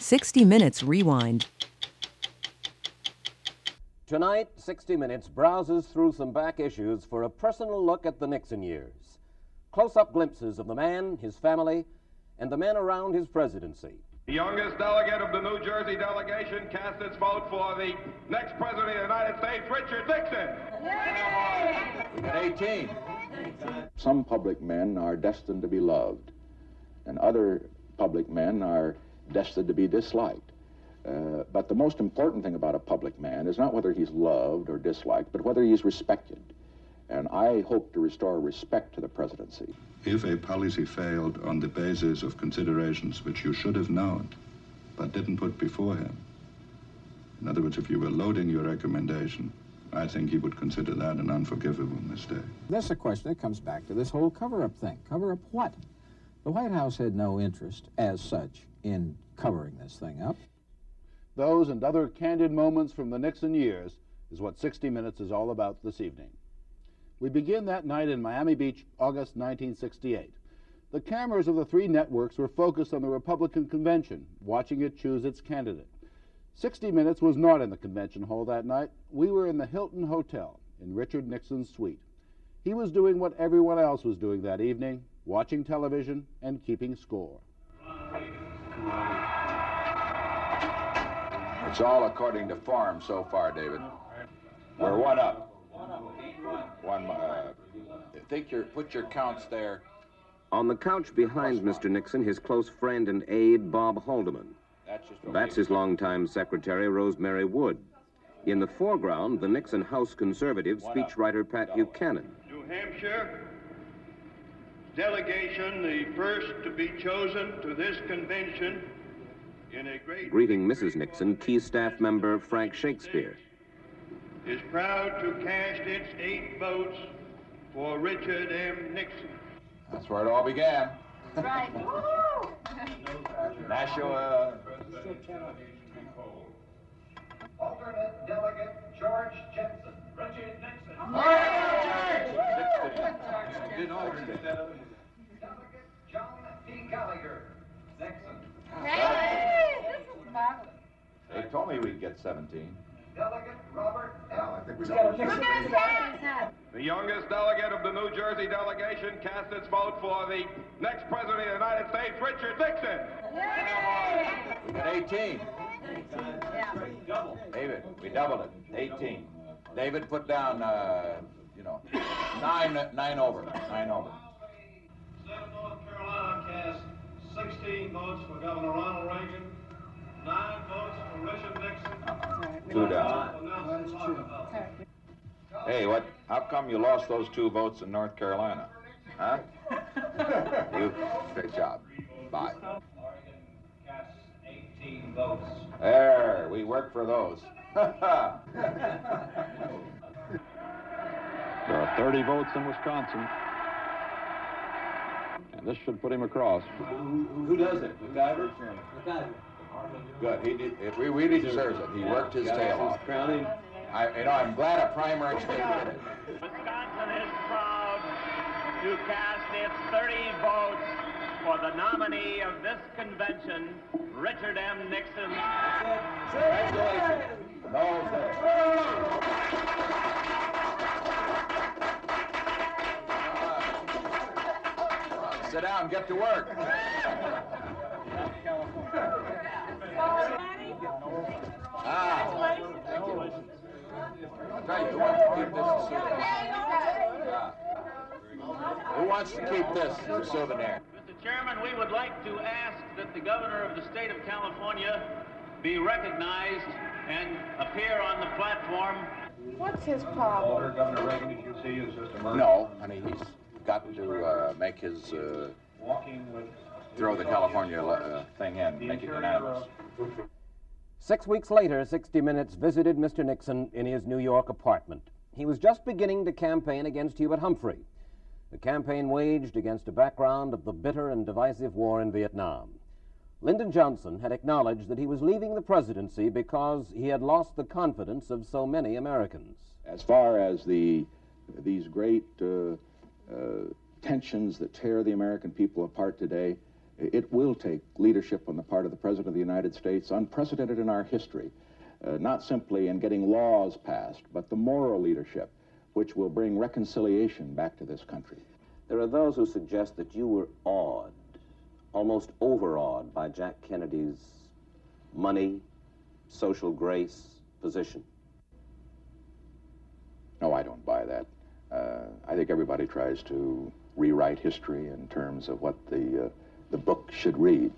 60 Minutes Rewind. Tonight, 60 Minutes browses through some back issues for a personal look at the Nixon years. Close-up glimpses of the man, his family, and the men around his presidency. The youngest delegate of the New Jersey delegation cast its vote for the next president of the United States, Richard Nixon. Yay! We got 18. Some public men are destined to be loved, and other public men are destined to be disliked. But the most important thing about a public man is not whether he's loved or disliked, but whether he's respected. And I hope to restore respect to the presidency. If a policy failed on the basis of considerations which you should have known, but didn't put beforehand, in other words, if you were loading your recommendation, I think he would consider that an unforgivable mistake. That's a question that comes back to this whole cover-up thing. Cover-up what? The White House had no interest, as such, in covering this thing up. Those and other candid moments from the Nixon years is what 60 Minutes is all about this evening. We begin that night in Miami Beach, August 1968. The cameras of the three networks were focused on the Republican convention, watching it choose its candidate. 60 Minutes was not in the convention hall that night. We were in the Hilton Hotel in Richard Nixon's suite. He was doing what everyone else was doing that evening, watching television and keeping score. It's all according to form so far, David. We're one up. Put your counts there. On the couch behind Mr. Nixon, his close friend and aide, Bob Haldeman. That's his longtime secretary, Rosemary Wood. In the foreground, the Nixon House conservative speechwriter Pat Buchanan. New Hampshire delegation, the first to be chosen to this convention in a great... Greeting Mrs. Nixon, key staff member Frank Shakespeare. Is proud to cast its 8 votes for Richard M. Nixon. That's where it all began. That's right. Woo! National... Alternate delegate George Jensen. Richard Nixon. Delegate John P. Gallagher. Nixon. Hey! This is marvelous. They told me we'd get 17. Delegate Robert L. Look at his hat. The youngest delegate of the New Jersey delegation cast its vote for the next president of the United States, Richard Nixon. Yay! We got 18. Yeah. David, we doubled it. 18. David, put down, 9 over. 9 over. North Carolina cast 16 votes for Governor Ronald Reagan, 9 votes for Richard Nixon. 2 down. Hey, how come you lost those 2 votes in North Carolina? Huh? Great job. Bye. Oregon cast 18 votes. There, we work for those. There are 30 votes in Wisconsin. And this should put him across. Who does it? MacGyver? Good. He did. It really deserves it. He worked his tail off. I'm glad a primary state did it. Wisconsin is proud to cast its 30 votes for the nominee of this convention, Richard M. Nixon. Congratulations. No, sit down, get to work. Thank you. I'll tell you, who wants to keep this as a souvenir? Who wants to keep this as a souvenir? Mr. Chairman, we would like to ask that the governor of the state of California be recognized and appear on the platform. What's his problem? Governor Reagan, did you see, is just a murder? No, honey, he's got to make his, throw the California thing in, make it unanimous. 6 weeks later, 60 Minutes visited Mr. Nixon in his New York apartment. He was just beginning to campaign against Hubert Humphrey. The campaign waged against a background of the bitter and divisive war in Vietnam. Lyndon Johnson had acknowledged that he was leaving the presidency because he had lost the confidence of so many Americans. As far as these great tensions that tear the American people apart today, It will take leadership on the part of the President of the United States, unprecedented in our history, not simply in getting laws passed, but the moral leadership which will bring reconciliation back to this country. There are those who suggest that you were awed, almost overawed, by Jack Kennedy's money, social grace, position. No, I don't buy that. I think everybody tries to rewrite history in terms of what the book should read.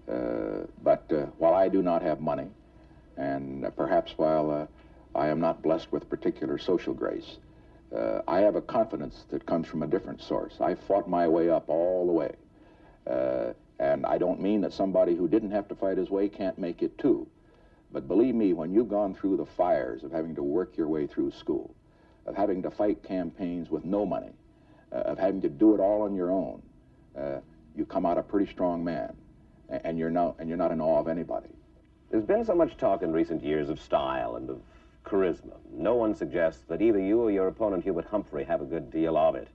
But while I do not have money, and perhaps while I am not blessed with particular social grace, I have a confidence that comes from a different source. I fought my way up all the way. And I don't mean that somebody who didn't have to fight his way can't make it too. But believe me, when you've gone through the fires of having to work your way through school, of having to fight campaigns with no money, of having to do it all on your own, you come out a pretty strong man, and you're not in awe of anybody. There's been so much talk in recent years of style and of charisma. No one suggests that either you or your opponent, Hubert Humphrey, have a good deal of it.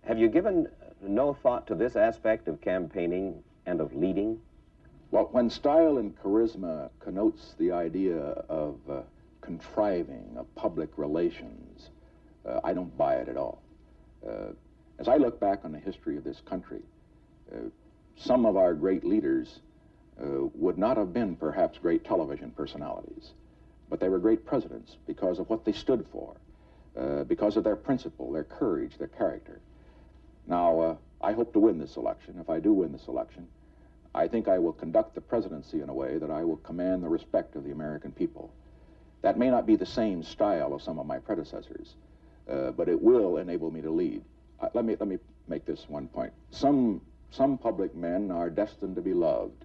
Have you given no thought to this aspect of campaigning and of leading? Well, when style and charisma connotes the idea of contriving of public relations, I don't buy it at all. As I look back on the history of this country, some of our great leaders would not have been perhaps great television personalities, but they were great presidents because of what they stood for, because of their principle, their courage, their character. Now, I hope to win this election. If I do win this election, I think I will conduct the presidency in a way that I will command the respect of the American people. That may not be the same style of some of my predecessors, but it will enable me to lead. Let me make this one point. Some public men are destined to be loved,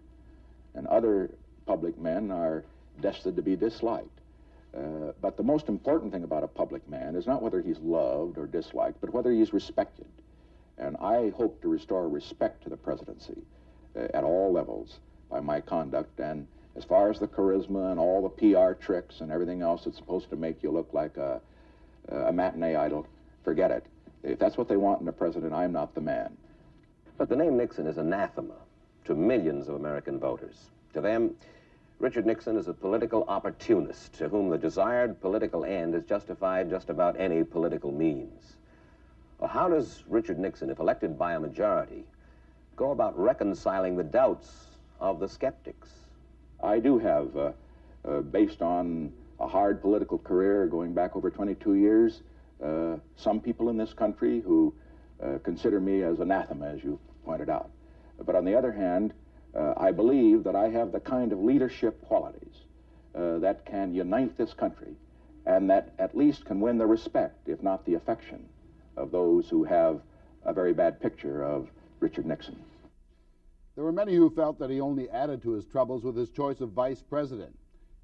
and other public men are destined to be disliked. But the most important thing about a public man is not whether he's loved or disliked, but whether he's respected. And I hope to restore respect to the presidency at all levels by my conduct. And as far as the charisma and all the PR tricks and everything else that's supposed to make you look like a matinee idol, forget it. If that's what they want in a president, I'm not the man. But the name Nixon is anathema to millions of American voters. To them, Richard Nixon is a political opportunist to whom the desired political end is justified just about any political means. Well, how does Richard Nixon, if elected by a majority, go about reconciling the doubts of the skeptics? I do have, based on a hard political career going back over 22 years, some people in this country who consider me as anathema, as you pointed out. But on the other hand, I believe that I have the kind of leadership qualities that can unite this country and that at least can win the respect, if not the affection, of those who have a very bad picture of Richard Nixon. There were many who felt that he only added to his troubles with his choice of vice president.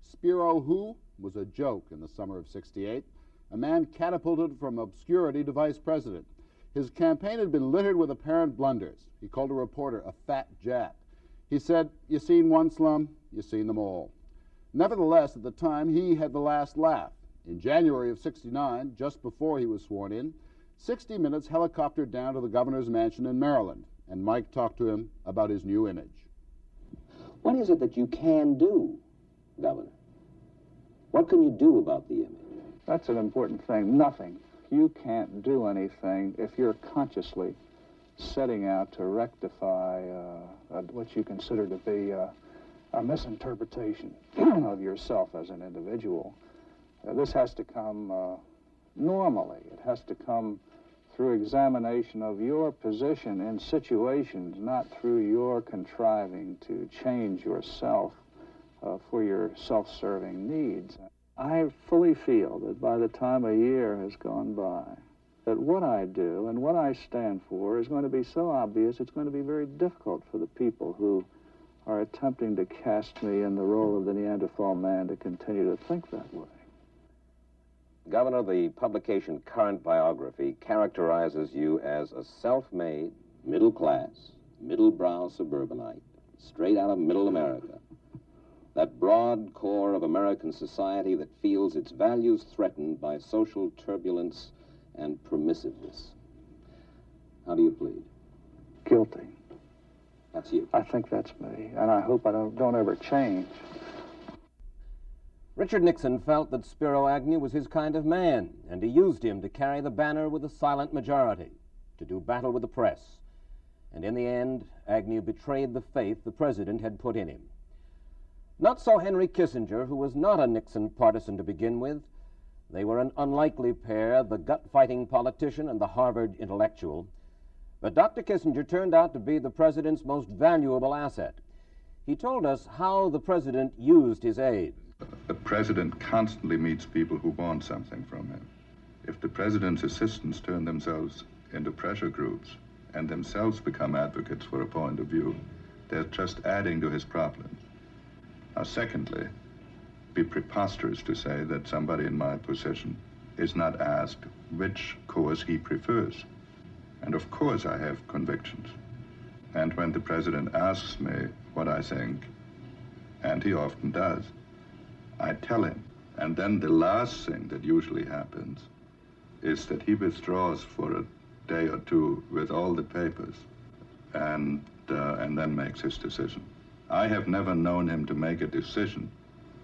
Spiro Agnew was a joke in the summer of '68, a man catapulted from obscurity to vice president. His campaign had been littered with apparent blunders. He called a reporter a fat Jap. He said, "You seen one slum, you seen them all." Nevertheless, at the time, he had the last laugh. In January of '69, just before he was sworn in, 60 Minutes helicoptered down to the governor's mansion in Maryland, and Mike talked to him about his new image. What is it that you can do, Governor? What can you do about the image? That's an important thing. Nothing. You can't do anything if you're consciously setting out to rectify what you consider to be a misinterpretation of yourself as an individual. This has to come normally. It has to come through examination of your position in situations, not through your contriving to change yourself for your self-serving needs. I fully feel that by the time a year has gone by, that what I do and what I stand for is going to be so obvious it's going to be very difficult for the people who are attempting to cast me in the role of the Neanderthal man to continue to think that way. Governor, the publication Current Biography characterizes you as a self-made, middle-class, middle-brow suburbanite, straight out of middle America. That broad core of American society that feels its values threatened by social turbulence and permissiveness. How do you plead? Guilty. That's you. I think that's me, and I hope I don't ever change. Richard Nixon felt that Spiro Agnew was his kind of man, and he used him to carry the banner with a silent majority, to do battle with the press. And in the end, Agnew betrayed the faith the president had put in him. Not so Henry Kissinger, who was not a Nixon partisan to begin with. They were an unlikely pair, the gut-fighting politician and the Harvard intellectual. But Dr. Kissinger turned out to be the president's most valuable asset. He told us how the president used his aide. The president constantly meets people who want something from him. If the president's assistants turn themselves into pressure groups and themselves become advocates for a point of view, they're just adding to his problems. Now, secondly, it'd be preposterous to say that somebody in my position is not asked which course he prefers. And of course I have convictions. And when the president asks me what I think, and he often does, I tell him. And then the last thing that usually happens is that he withdraws for a day or two with all the papers and then makes his decision. I have never known him to make a decision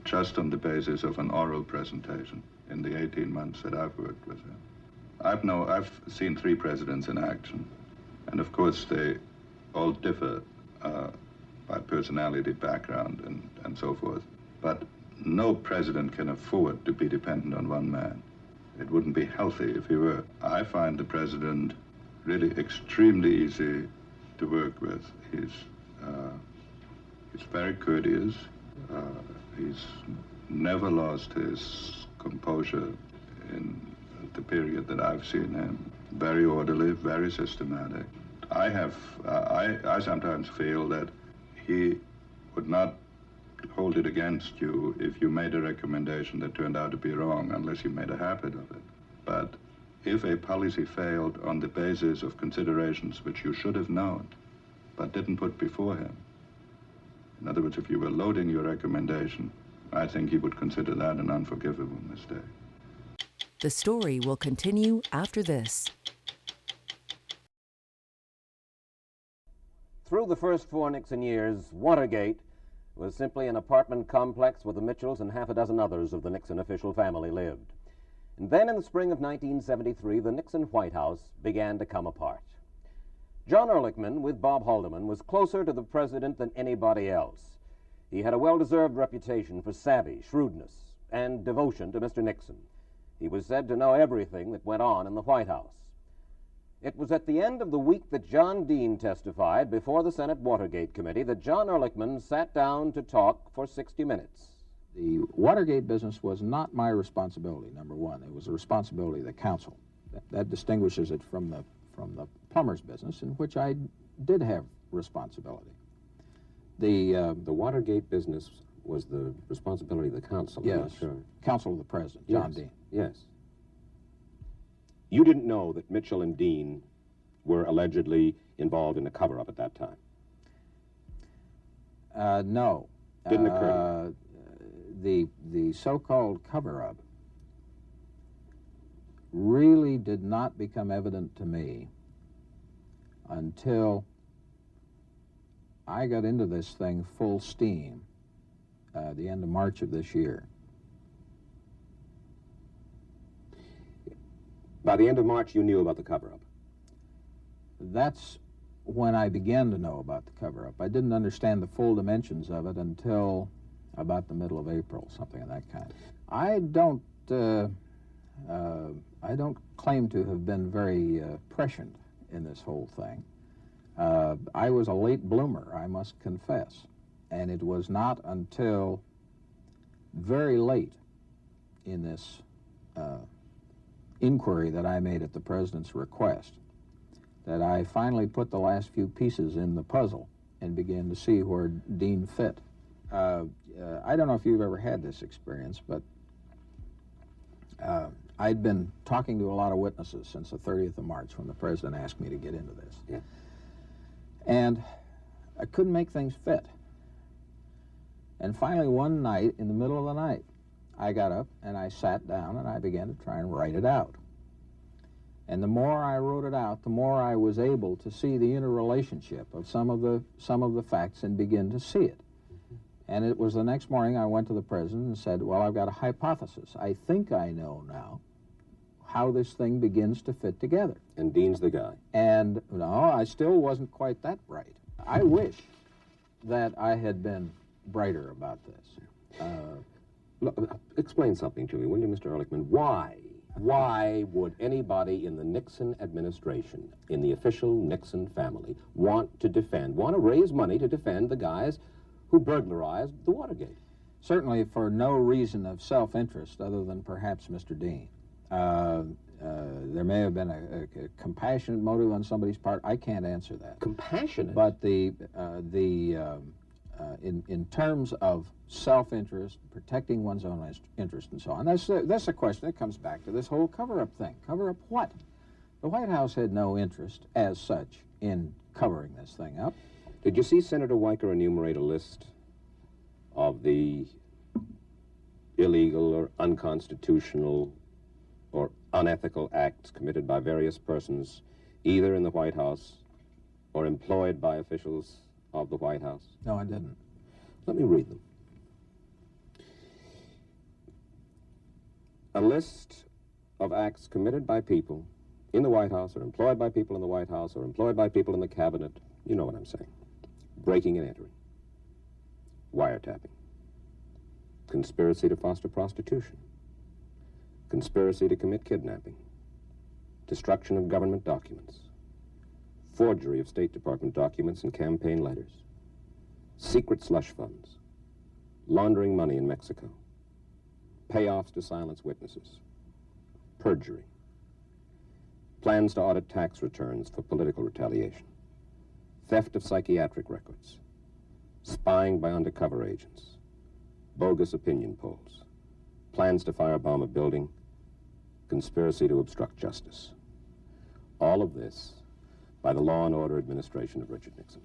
just on the basis of an oral presentation in the 18 months that I've worked with him. I've seen 3 presidents in action, and of course they all differ by personality, background, and so forth. But no president can afford to be dependent on one man. It wouldn't be healthy if he were. I find the president really extremely easy to work with. He's very courteous. He's never lost his composure in the period that I've seen him. Very orderly, very systematic. I sometimes feel that he would not hold it against you if you made a recommendation that turned out to be wrong, unless you made a habit of it. But if a policy failed on the basis of considerations which you should have known, but didn't put before him, in other words, if you were loading your recommendation, I think he would consider that an unforgivable mistake. The story will continue after this. Through the first 4 Nixon years, Watergate was simply an apartment complex where the Mitchells and half a dozen others of the Nixon official family lived. And then in the spring of 1973, the Nixon White House began to come apart. John Ehrlichman, with Bob Haldeman, was closer to the president than anybody else. He had a well-deserved reputation for savvy, shrewdness, and devotion to Mr. Nixon. He was said to know everything that went on in the White House. It was at the end of the week that John Dean testified before the Senate Watergate Committee that John Ehrlichman sat down to talk for 60 minutes. The Watergate business was not my responsibility, number one. It was the responsibility of the council. That distinguishes it from the plumber's business, in which I did have responsibility. The Watergate business was the responsibility of the council. Yes, I'm not sure. Council of the President, John Yes. Dean. Yes. You didn't know that Mitchell and Dean were allegedly involved in a cover-up at that time? No. Didn't occur to you? The so-called cover-up really did not become evident to me until I got into this thing full steam the end of March of this year. By the end of March, you knew about the cover-up? That's when I began to know about the cover-up. I didn't understand the full dimensions of it until about the middle of April, something of that kind. I don't claim to have been very prescient in this whole thing. I was a late bloomer, I must confess, and it was not until very late in this inquiry that I made at the president's request that I finally put the last few pieces in the puzzle and began to see where Dean fit. I don't know if you've ever had this experience, but I'd been talking to a lot of witnesses since the 30th of March when the president asked me to get into this. Yeah. And I couldn't make things fit. And finally one night, in the middle of the night, I got up and I sat down and I began to try and write it out. And the more I wrote it out, the more I was able to see the interrelationship of some of the facts and begin to see it. And it was the next morning I went to the president and said, well, I've got a hypothesis. I think I know now how this thing begins to fit together. And Dean's the guy. And no, I still wasn't quite that bright. I wish that I had been brighter about this. Look, explain something to me, will you, Mr. Ehrlichman? Why would anybody in the Nixon administration, in the official Nixon family, want to raise money to defend the guys who burglarized the Watergate? Certainly for no reason of self-interest other than perhaps Mr. Dean. There may have been a compassionate motive on somebody's part. I can't answer that. Compassionate? But in terms of self-interest, protecting one's own interest and so on, that's a question that comes back to this whole cover-up thing. Cover up what? The White House had no interest as such in covering this thing up. Did you see Senator Weicker enumerate a list of the illegal or unconstitutional or unethical acts committed by various persons, either in the White House or employed by officials of the White House? No, I didn't. Let me read them. A list of acts committed by people in the White House or employed by people in the White House or employed by people in the cabinet. You know what I'm saying. Breaking and entering. Wiretapping. Conspiracy to foster prostitution. Conspiracy to commit kidnapping. Destruction of government documents. Forgery of State Department documents and campaign letters. Secret slush funds. Laundering money in Mexico. Payoffs to silence witnesses. Perjury. Plans to audit tax returns for political retaliation. Theft of psychiatric records. Spying by undercover agents. Bogus opinion polls. Plans to firebomb a building. Conspiracy to obstruct justice. All of this by the law and order administration of Richard Nixon.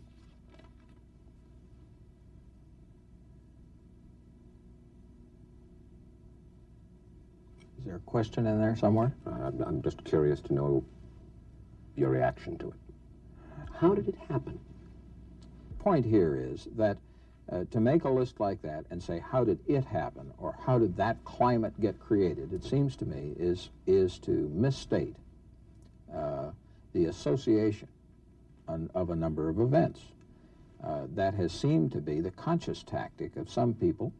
Is there a question in there somewhere? I'm just curious to know your reaction to it. How did it happen? The point here is that to make a list like that and say, how did it happen, or how did that climate get created, it seems to me is to misstate the association of a number of events. That has seemed to be the conscious tactic of some people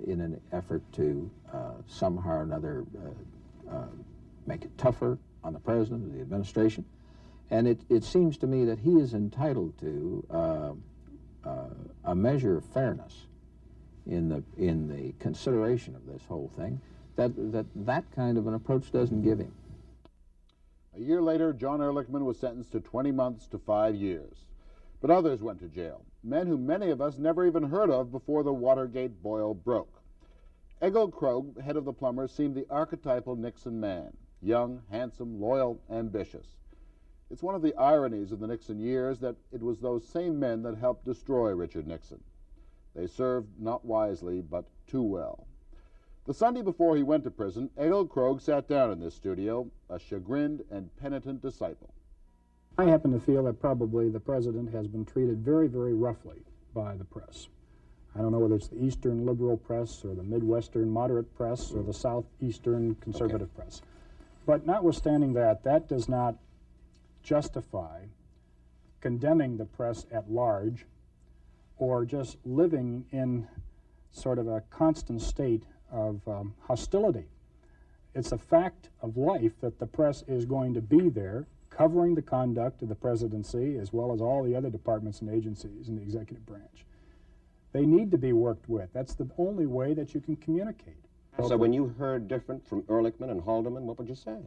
in an effort to somehow or another make it tougher on the president or the administration. And it seems to me that he is entitled to a measure of fairness in the consideration of this whole thing that kind of an approach doesn't give him. A year later, John Ehrlichman was sentenced to 20 months to 5 years. But others went to jail, men who many of us never even heard of before the Watergate boil broke. Egil Krogh, head of the plumbers, seemed the archetypal Nixon man, young, handsome, loyal, ambitious. It's one of the ironies of the Nixon years that it was those same men that helped destroy Richard Nixon. They served not wisely, but too well. The Sunday before he went to prison, Egil Krogh sat down in this studio, a chagrined and penitent disciple. I happen to feel that probably the president has been treated very, very roughly by the press. I don't know whether it's the Eastern liberal press or the Midwestern moderate press or the Southeastern conservative press. But notwithstanding that, that does not justify condemning the press at large or just living in sort of a constant state of hostility. It's a fact of life that the press is going to be there covering the conduct of the presidency as well as all the other departments and agencies in the executive branch. They need to be worked with. That's the only way that you can communicate. So when you heard different from Ehrlichman and Haldeman, what would you say?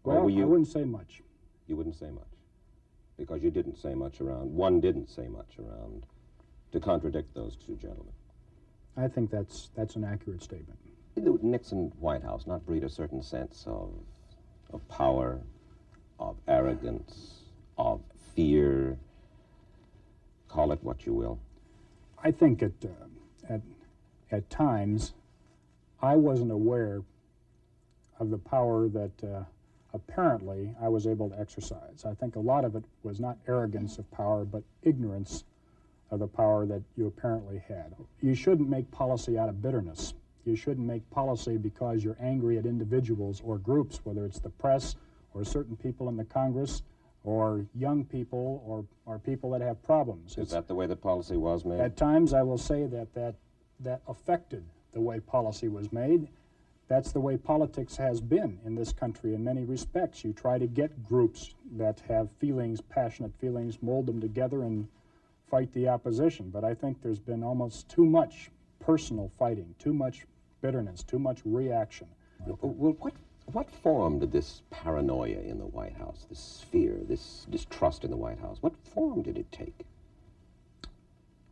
Well, I wouldn't say much. You wouldn't say much? Because you didn't say much around, one didn't say much around to contradict those two gentlemen. I think that's an accurate statement. Did the Nixon White House not breed a certain sense of power, of arrogance, of fear? Call it what you will. I think at times I wasn't aware of the power that apparently I was able to exercise. I think a lot of it was not arrogance of power, but ignorance of the power that you apparently had. You shouldn't make policy out of bitterness. You shouldn't make policy because you're angry at individuals or groups, whether it's the press or certain people in the Congress or young people or people that have problems. Is that the way the policy was made? At times I will say that affected the way policy was made. That's the way politics has been in this country in many respects. You try to get groups that have feelings, passionate feelings, mold them together and fight the opposition. But I think there's been almost too much personal fighting, too much bitterness, too much reaction. Well, what form did this paranoia in the White House, this fear, this distrust in the White House, what form did it take?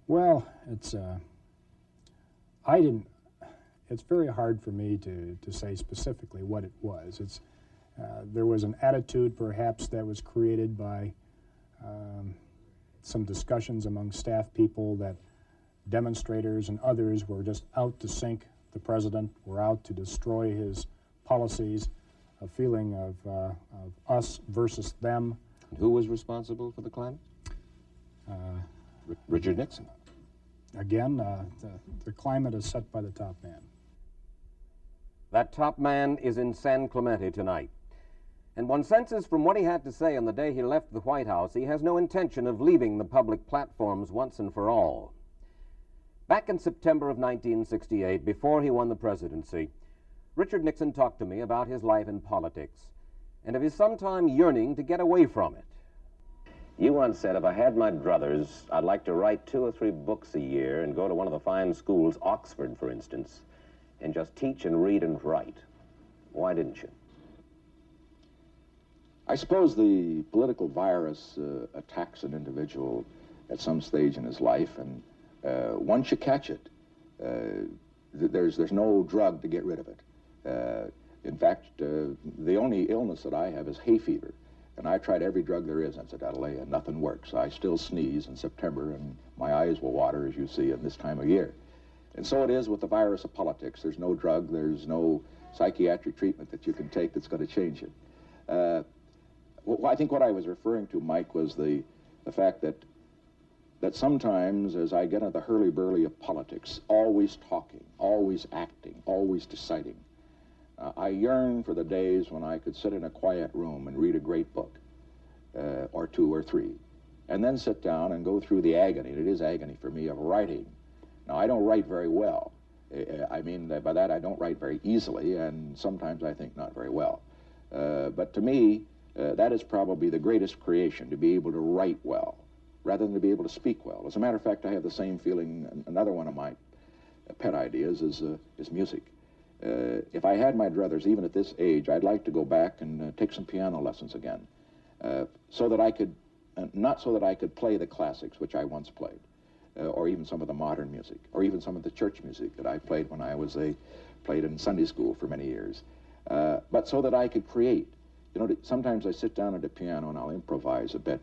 Well, it's very hard for me to say specifically what it was. There was an attitude perhaps that was created by some discussions among staff people that demonstrators and others were just out to sink the president, were out to destroy his policies, a feeling of us versus them. And who was responsible for the climate? Richard Nixon. Again, the climate is set by the top man. That top man is in San Clemente tonight. And one senses from what he had to say on the day he left the White House, he has no intention of leaving the public platforms once and for all. Back in September of 1968, before he won the presidency, Richard Nixon talked to me about his life in politics and of his sometime yearning to get away from it. You once said, if I had my druthers, I'd like to write 2 or 3 books a year and go to one of the fine schools, Oxford, for instance, and just teach and read and write. Why didn't you? I suppose the political virus attacks an individual at some stage in his life, and once you catch it, there's no drug to get rid of it. In fact, the only illness that I have is hay fever, and I tried every drug there is, incidentally, and nothing works. I still sneeze in September, and my eyes will water, as you see, at this time of year. And so it is with the virus of politics. There's no drug, there's no psychiatric treatment that you can take that's going to change it. Well, I think what I was referring to, Mike, was the fact that sometimes, as I get into the hurly-burly of politics, always talking, always acting, always deciding, I yearn for the days when I could sit in a quiet room and read a great book, or 2 or 3, and then sit down and go through the agony, and it is agony for me, of writing. Now, I don't write very well. I mean, by that I don't write very easily, and sometimes I think not very well. But to me, that is probably the greatest creation, to be able to write well, rather than to be able to speak well. As a matter of fact, I have the same feeling. Another one of my pet ideas is music. If I had my druthers, even at this age, I'd like to go back and take some piano lessons again, so that I could, not so that I could play the classics, which I once played, or even some of the modern music, or even some of the church music that I played when I was played in Sunday school for many years, but so that I could create. You know, sometimes I sit down at a piano and I'll improvise a bit,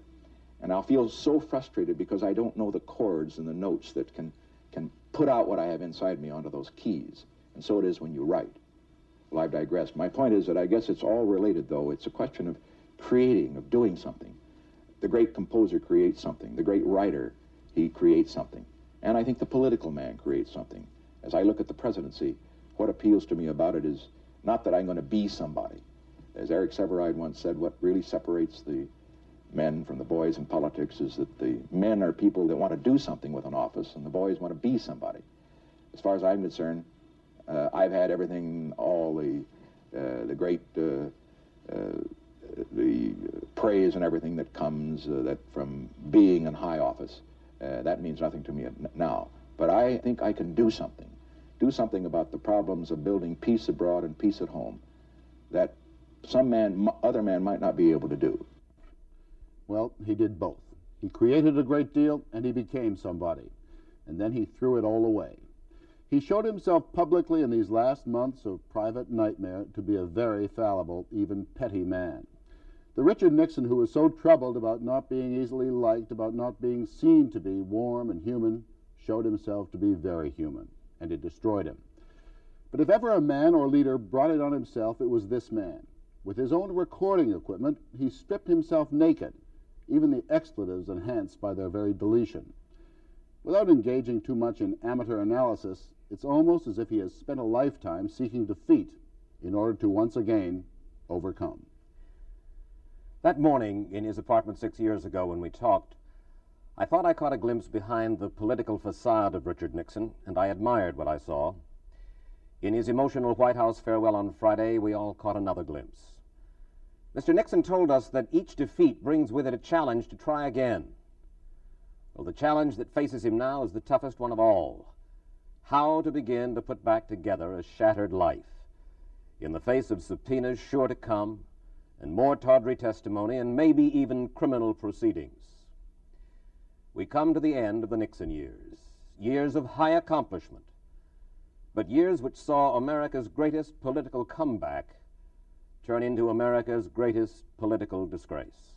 and I'll feel so frustrated because I don't know the chords and the notes that can put out what I have inside me onto those keys. And so it is when you write. Well, I've digressed. My point is that I guess it's all related, though. It's a question of creating, of doing something. The great composer creates something. The great writer, he creates something. And I think the political man creates something. As I look at the presidency, what appeals to me about it is not that I'm going to be somebody. As Eric Severide once said, what really separates the men from the boys in politics is that the men are people that want to do something with an office, and the boys want to be somebody. As far as I'm concerned, I've had everything, all the great the praise and everything that comes that from being in high office. That means nothing to me now. But I think I can do something about the problems of building peace abroad and peace at home that some other man might not be able to do. Well, he did both. He created a great deal, and he became somebody. And then he threw it all away. He showed himself publicly in these last months of private nightmare to be a very fallible, even petty man. The Richard Nixon who was so troubled about not being easily liked, about not being seen to be warm and human, showed himself to be very human, and it destroyed him. But if ever a man or leader brought it on himself, it was this man. With his own recording equipment, he stripped himself naked, even the expletives enhanced by their very deletion. Without engaging too much in amateur analysis, it's almost as if he has spent a lifetime seeking defeat in order to once again overcome. That morning in his apartment 6 years ago when we talked, I thought I caught a glimpse behind the political facade of Richard Nixon, and I admired what I saw. In his emotional White House farewell on Friday, we all caught another glimpse. Mr. Nixon told us that each defeat brings with it a challenge to try again. Well, the challenge that faces him now is the toughest one of all. How to begin to put back together a shattered life in the face of subpoenas sure to come and more tawdry testimony and maybe even criminal proceedings. We come to the end of the Nixon years, years of high accomplishment, but years which saw America's greatest political comeback turn into America's greatest political disgrace.